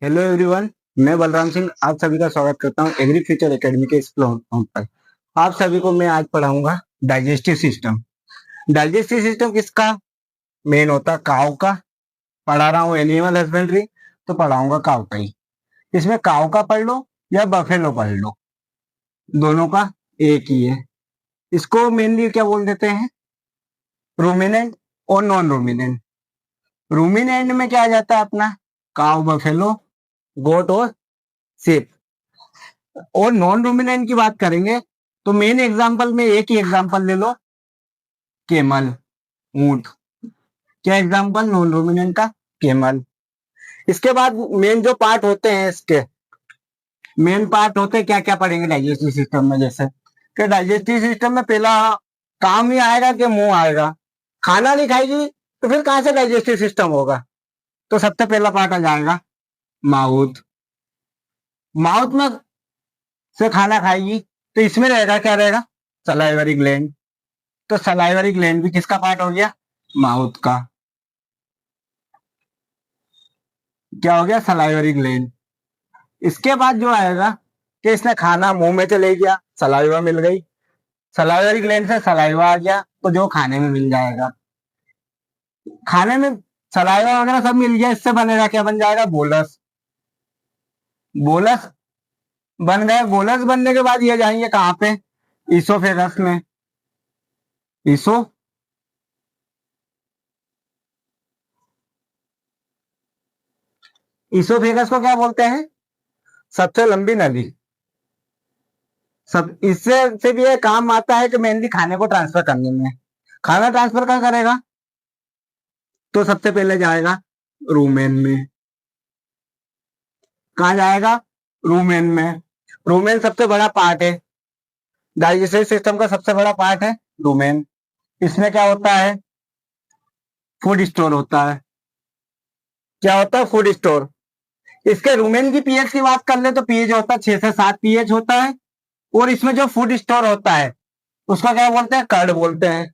Hello everyone. मैं बलराम सिंह आप सभी का स्वागत करता हूं एग्री फ्यूचर एकेडमी के इस प्लेटफॉर्म पर। आप सभी को मैं आज पढ़ाऊंगा डाइजेस्टिव सिस्टम। डाइजेस्टिव सिस्टम किसका मेन होता है? काव का। पढ़ा रहा हूँ एनिमल हस्बेंड्री तो पढ़ाऊंगा काव का ही। इसमें काव का पढ़ लो या बफेलो पढ़ लो, दोनों का एक ही है। इसको मेनली क्या बोल देते हैं? रूमिनेंट और नॉन रूमिनेंट। रूमिनेंट में क्या आ जाता है अपना? काव, बफेलो, गोट और शेप। और नॉन डोमिनेंट की बात करेंगे तो मेन एग्जांपल में एक ही एग्जांपल ले लो, केमल, ऊंट। क्या एग्जांपल नॉन डोमिनेंट का? केमल। इसके बाद मेन जो पार्ट होते हैं, इसके मेन पार्ट होते हैं क्या क्या पढ़ेंगे डाइजेस्टिव सिस्टम में? जैसे कि डाइजेस्टिव सिस्टम में पहला काम ही आएगा कि मुंह आएगा। खाना नहीं खाएगी तो फिर कहां से डाइजेस्टिव सिस्टम होगा? तो सबसे पहला पार्ट आ जाएगा माउथ। माउथ में से खाना खाएगी तो इसमें रहेगा, क्या रहेगा? Salivary gland. तो सलाइवरी ग्लैंड भी किसका पार्ट हो गया? माउथ का। क्या हो गया? Salivary gland. इसके बाद जो आएगा कि इसने खाना मुंह में चले गया, सलाइवा मिल गई। सलाइवरी ग्लैंड से सलाइवा आ गया तो जो खाने में मिल जाएगा। खाने में सलाइवा वगैरह सब मिल गया, इससे बनेगा क्या? बन जाएगा बोलस। बोलस बन गए। बोलस बनने के बाद ये जाएंगे कहाँ पे? इसोफेगस में। इसो इसोफेगस को क्या बोलते हैं? सबसे लंबी नली। सब इससे से भी ये काम आता है कि मेनली खाने को ट्रांसफर करने में। खाना ट्रांसफर क्या करेगा? तो सबसे पहले जाएगा रूमेन में। कहा जाएगा? रूमेन में। रूमेन सबसे बड़ा पार्ट है, डाइजेस्टिव सिस्टम का सबसे बड़ा पार्ट है रूमेन। इसमें क्या होता है? फूड स्टोर होता है। क्या होता है? Food store. इसके रूमेन की पीएच की बात कर ले तो पीएच होता है 6 से 7 पीएच होता है। और इसमें जो फूड स्टोर होता है उसका क्या बोलते हैं? कर्ड बोलते हैं।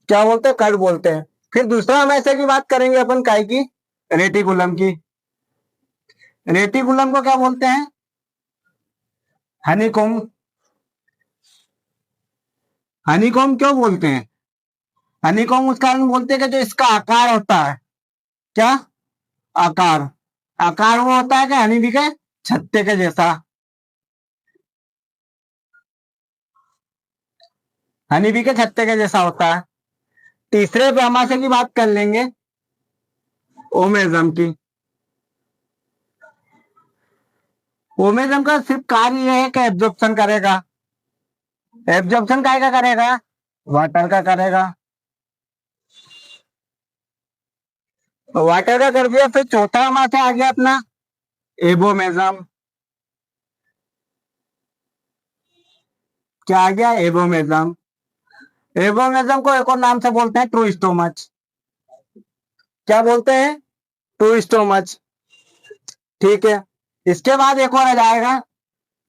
क्या बोलते हैं? कर्ड बोलते हैं। फिर दूसरा हम ऐसे की बात करेंगे अपन काय की? रेटिकुलम की। रेटिकुलम को क्या बोलते हैं? हनीकॉम। हनीकॉम क्यों बोलते हैं? हनीकॉम उस कारण बोलते हैं कि जो इसका आकार होता है। क्या आकार? आकार वो होता है कि हनी बी के छत्ते के जैसा। हनी बी के छत्ते के जैसा होता है। तीसरे ब्रह्माशय की बात कर लेंगे, ओमेजम की। ओमेजम का सिर्फ कार्य यह है कि एब्जॉर्प्शन करेगा। एब्जॉर्प्शन काय का करेगा? वाटर का करेगा। वाटर का कर दिया। फिर चौथा हमारे आ गया अपना एबोमेजम। क्या आ गया? एबोमेजम। एबोमेजम को एक और नाम से बोलते हैं ट्रू स्टोमच। क्या बोलते हैं? True stomach. ठीक है। इसके बाद एक और आ जाएगा,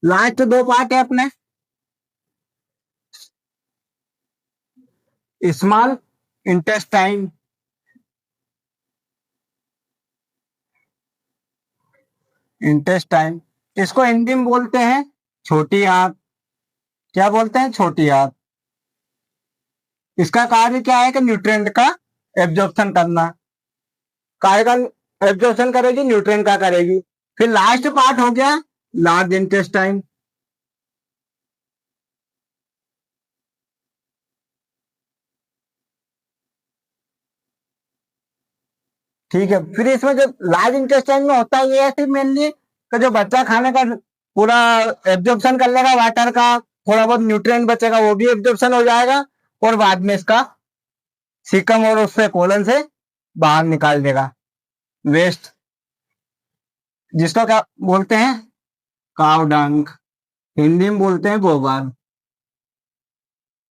लास्ट दो पार्ट है अपने, स्मॉल इंटेस्टाइन। इंटेस्टाइन, इसको हिंदी में बोलते हैं छोटी आंत। क्या बोलते हैं? छोटी आंत। इसका कार्य क्या है कि न्यूट्रिएंट का एब्जॉर्प्शन करना। काय का एब्जॉर्प्शन करेगी? न्यूट्रिएंट का करेगी। फिर लास्ट पार्ट हो गया लार्ज इंटेस्टाइन। ठीक है। फिर इसमें जो लार्ज इंटेस्टाइन में होता है ये है सिर्फ मेनली कि जो बच्चा खाने का पूरा एब्जॉर्प्शन कर लेगा वाटर का, थोड़ा बहुत न्यूट्रिएंट बचेगा वो भी एब्जॉर्प्शन हो जाएगा और बाद में इसका सीकम और उससे कोलन से बाहर निकाल देगा वेस्ट, जिसको क्या बोलते हैं? काव डंक। हिंदी में बोलते हैं गोबर।